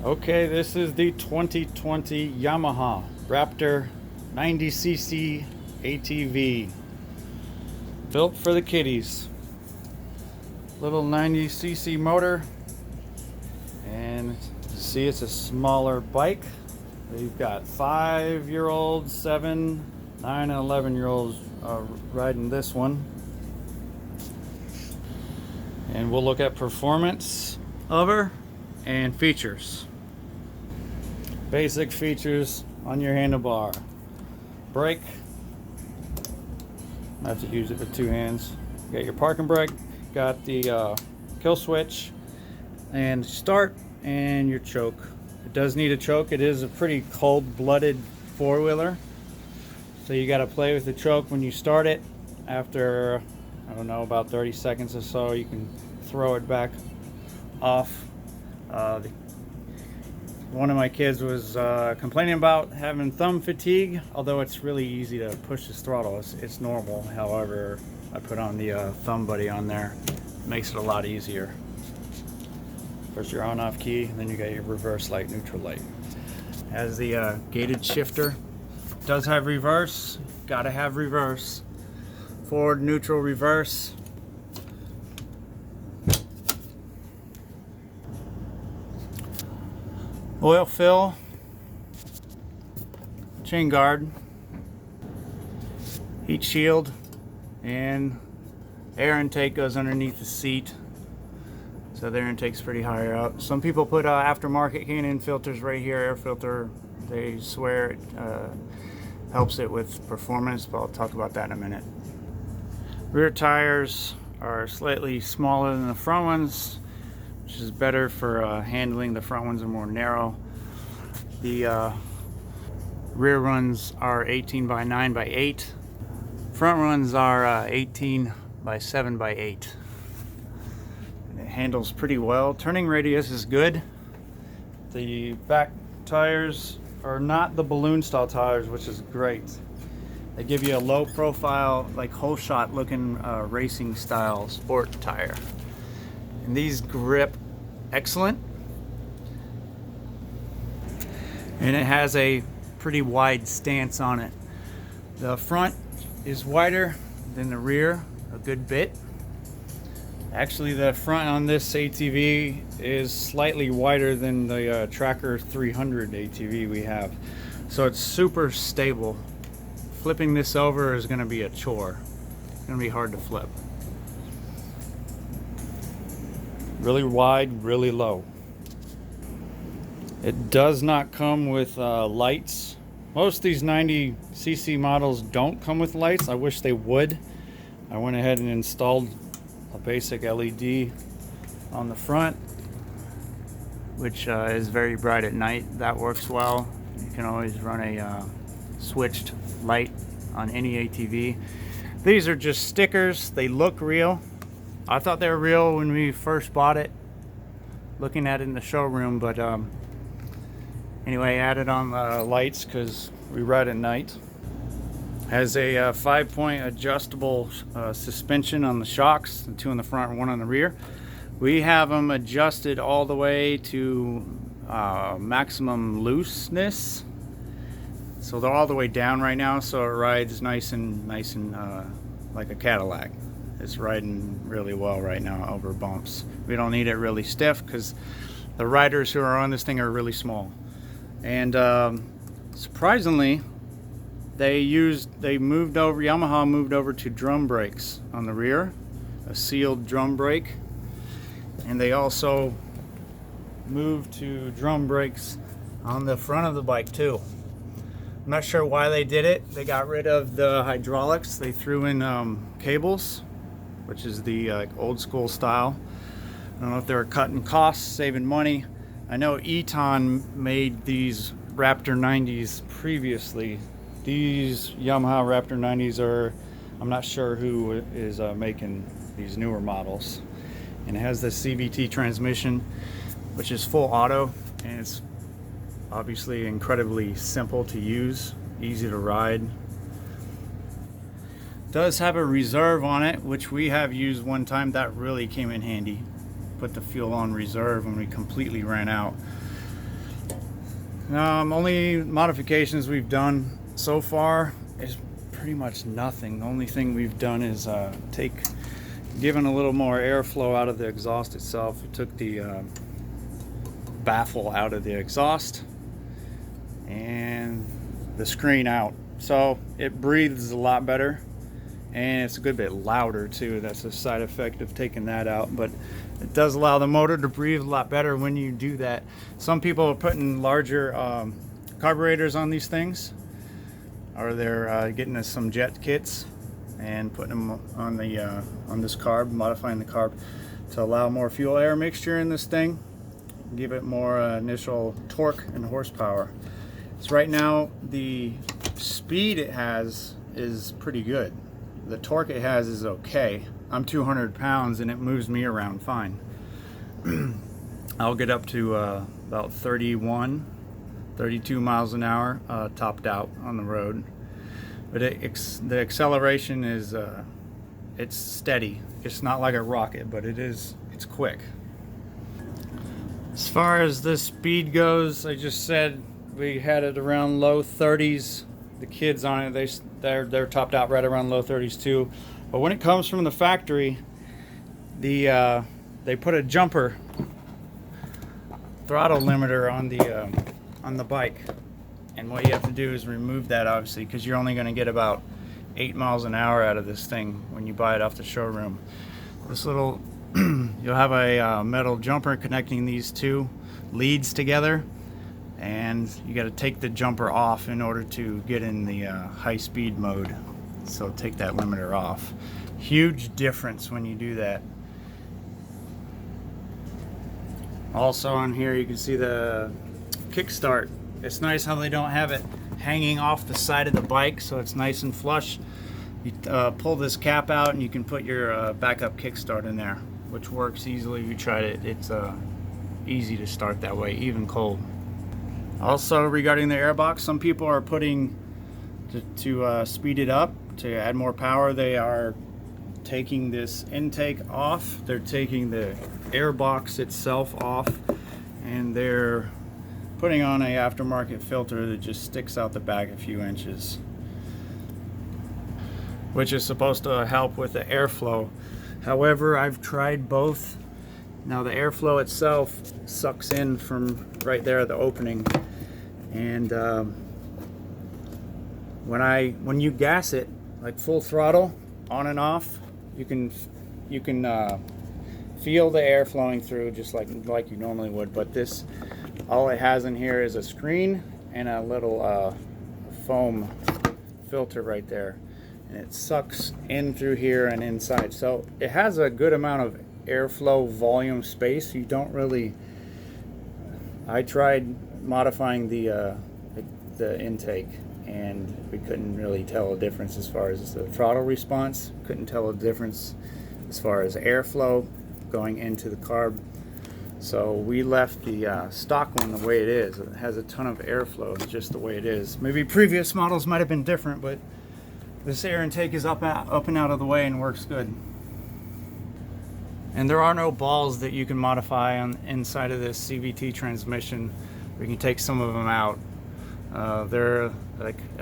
Okay, this is the 2020 Yamaha Raptor 90cc ATV. Built for the kiddies. Little 90cc motor. And you see it's a smaller bike. We've got 5-year-olds, 7, 9, and 11-year-olds riding this one. And we'll look at performance of her and features. Basic features on your handlebar. Brake. I have to use it with two hands. You got your parking brake, got the kill switch, and start, and your choke. It does need a choke. It is a pretty cold-blooded four-wheeler, so you got to play with the choke when you start it. After, I don't know, about 30 seconds or so, you can throw it back off. One of my kids was complaining about having thumb fatigue, although it's really easy to push this throttle. It's normal. However, I put on the thumb buddy on there. It makes it a lot easier. First your on-off key, and then you got your reverse light, neutral light. Has the gated shifter. Does have reverse. Gotta have reverse. Forward, neutral, reverse. Oil fill, chain guard, heat shield, and air intake goes underneath the seat, so the air intake's pretty high up. Some people put aftermarket K&N filters right here, air filter. They swear it helps it with performance, but I'll talk about that in a minute. Rear tires are slightly smaller than the front ones, which is better for handling. The front ones are more narrow. The rear runs are 18 by 9 by 8. Front runs are 18 by 7 by 8. And it handles pretty well. Turning radius is good. The back tires are not the balloon style tires, which is great. They give you a low profile, like whole shot looking racing style sport tire. And these grip excellent, and it has a pretty wide stance on it. The front is wider than the rear a good bit. Actually, the front on this ATV is slightly wider than the Tracker 300 ATV we have, so it's super stable. Flipping this over is going to be a chore. It's going to be hard to flip. Really wide, really low. It does not come with lights. Most of these 90cc models don't come with lights. I wish they would. I went ahead and installed a basic LED on the front, which is very bright at night. That works well. You can always run a switched light on any ATV. These are just stickers. They look real. I thought they were real when we first bought it, looking at it in the showroom, but anyway, added on lights because we ride at night. Has a 5-point adjustable suspension on the shocks, the 2 in the front and 1 on the rear. We have them adjusted all the way to maximum looseness, so they're all the way down right now, so it rides nice and like a Cadillac. It's riding really well right now over bumps. We don't need it really stiff because the riders who are on this thing are really small. And surprisingly, Yamaha moved over to drum brakes on the rear, a sealed drum brake, and they also moved to drum brakes on the front of the bike too. I'm not sure why they did it. They got rid of the hydraulics. They threw in cables, which is the old school style. I don't know if they were cutting costs, saving money. I know Eton made these Raptor 90s previously. These Yamaha Raptor 90s are, I'm not sure who is making these newer models. And it has the CVT transmission, which is full auto, and it's obviously incredibly simple to use, easy to ride. Does have a reserve on it, which we have used one time. That really came in handy. Put the fuel on reserve when we completely ran out. Only modifications we've done so far is pretty much nothing. The only thing we've done is given a little more airflow out of the exhaust itself. We took the baffle out of the exhaust and the screen out, so it breathes a lot better and it's a good bit louder too. That's a side effect of taking that out, but it does allow the motor to breathe a lot better when you do that. Some people are putting larger carburetors on these things, or they're getting us some jet kits and putting them on the on this carb, modifying the carb to allow more fuel air mixture in this thing, give it more initial torque and horsepower. So right now the speed it has is pretty good. The torque it has is okay. I'm 200 pounds and it moves me around fine. I'll get up to about 31, 32 miles an hour topped out on the road. But the acceleration is it's steady. It's not like a rocket, but it's quick. As far as the speed goes, I just said we had it around low 30s. The kids on it, they're topped out right around low 30s too. But when it comes from the factory, they put a jumper throttle limiter on the bike, and what you have to do is remove that, obviously, because you're only going to get about 8 miles an hour out of this thing when you buy it off the showroom. This little you'll have a metal jumper connecting these two leads together, and you got to take the jumper off in order to get in the high-speed mode. So take that limiter off. Huge difference when you do that. Also on here you can see the kickstart. It's nice how they don't have it hanging off the side of the bike, so it's nice and flush. You pull this cap out and you can put your backup kickstart in there, which works easily. You tried it. It's easy to start that way, even cold. Also, regarding the airbox, some people are putting to speed it up, to add more power. They are taking this intake off. They're taking the airbox itself off, and they're putting on a aftermarket filter that just sticks out the back a few inches, which is supposed to help with the airflow. However, I've tried both. Now the airflow itself sucks in from right there at the opening, and when you gas it like full throttle on and off, you can feel the air flowing through just like you normally would. But this, all it has in here is a screen and a little foam filter right there, and it sucks in through here and inside. So it has a good amount of airflow volume space. You don't really, I tried modifying the intake, and we couldn't really tell a difference as far as the throttle response. Couldn't tell a difference as far as airflow going into the carb. So we left the stock one the way it is. It has a ton of airflow just the way it is. Maybe previous models might have been different, but this air intake is up and out of the way and works good. And there are no balls that you can modify on inside of this CVT transmission. We can take some of them out. They're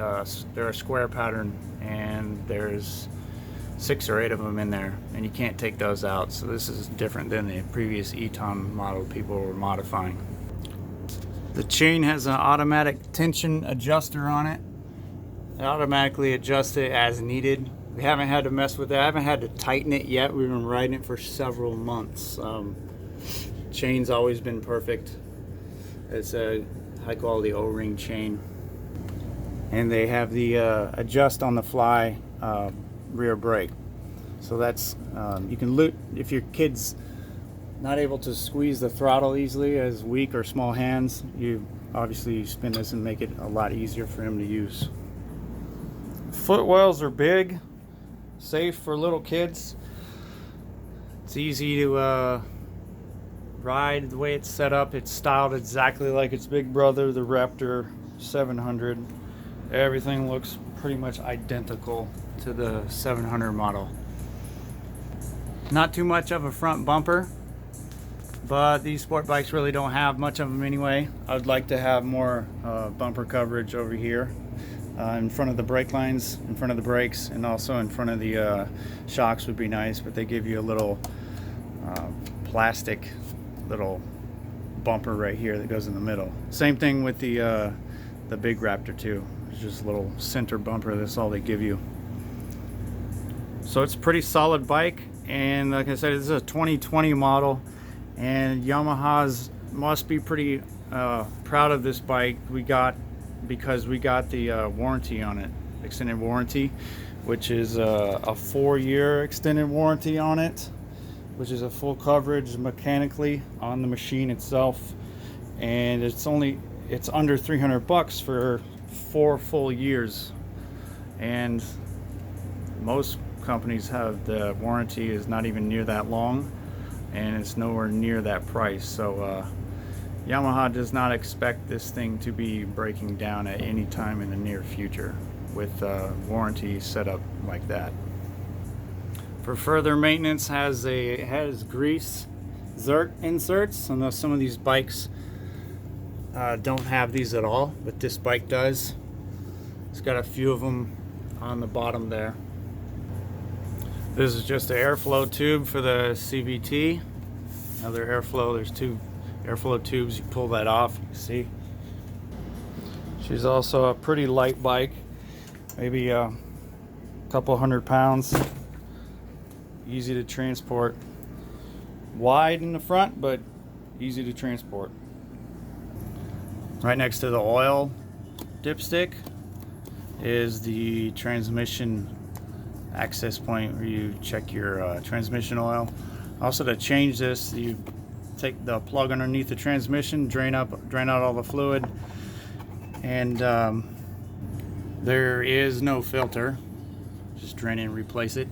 a square pattern, and there's 6 or 8 of them in there, and you can't take those out. So this is different than the previous Eton model people were modifying. The chain has an automatic tension adjuster on it. It automatically adjusts it as needed. We haven't had to mess with it. I haven't had to tighten it yet. We've been riding it for several months. Chain's always been perfect. It's a high quality O-ring chain. And they have the adjust on the fly rear brake. So that's, you can loot, if your kid's not able to squeeze the throttle easily, as weak or small hands, you obviously spin this and make it a lot easier for him to use. Footwells are big, safe for little kids. It's easy to ride the way it's set up. It's styled exactly like its big brother, the Raptor 700. Everything looks pretty much identical to the 700 model. Not too much of a front bumper. but these sport bikes really don't have much of them anyway. I would like to have more bumper coverage over here, in front of the brake lines, in front of the brakes, and also in front of the shocks would be nice, but they give you a little plastic little bumper right here that goes in the middle. Same thing with the big Raptor too. It's just a little center bumper. That's all they give you. So it's a pretty solid bike, and like I said, this is a 2020 model, and Yamaha's must be pretty proud of this bike because we got the warranty on it, extended warranty, which is a 4-year extended warranty on it, which is a full coverage mechanically on the machine itself, and it's under $300 for 4 full years. And most companies have the warranty is not even near that long, and it's nowhere near that price. So Yamaha does not expect this thing to be breaking down at any time in the near future with warranty set up like that. For further maintenance, has grease zert inserts. I know some of these bikes don't have these at all, but this bike does. It's got a few of them on the bottom there. This is just an airflow tube for the CVT. Another airflow. There's 2 airflow tubes. You pull that off. You see. She's also a pretty light bike, maybe a couple 100 pounds. Easy to transport. Wide in the front, but easy to transport. Right next to the oil dipstick is the transmission access point where you check your transmission oil. Also, to change this, you take the plug underneath the transmission, drain out all the fluid, and there is no filter. Just drain it and replace it.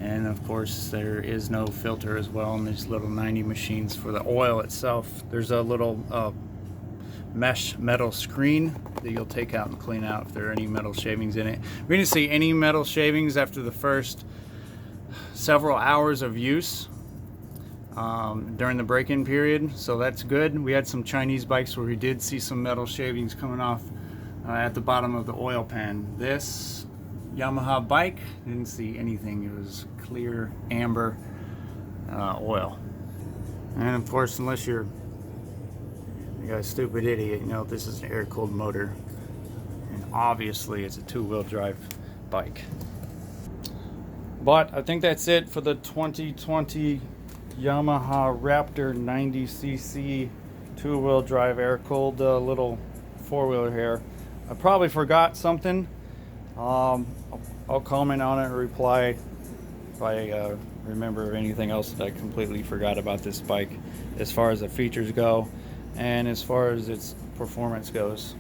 And of course, there is no filter as well in these little 90 machines for the oil itself. There's a little mesh metal screen that you'll take out and clean out if there are any metal shavings in it. We didn't see any metal shavings after the first several hours of use during the break-in period, so that's good. We had some Chinese bikes where we did see some metal shavings coming off at the bottom of the oil pan. This Yamaha bike, didn't see anything. It was clear amber oil. And of course, unless you're a stupid idiot, you know this is an air-cooled motor, and obviously it's a 2-wheel drive bike. But I think that's it for the 2020 Yamaha Raptor 90cc 2-wheel drive air-cooled little 4-wheeler here. I probably forgot something. I'll comment on it or reply if I remember anything else that I completely forgot about this bike as far as the features go and as far as its performance goes.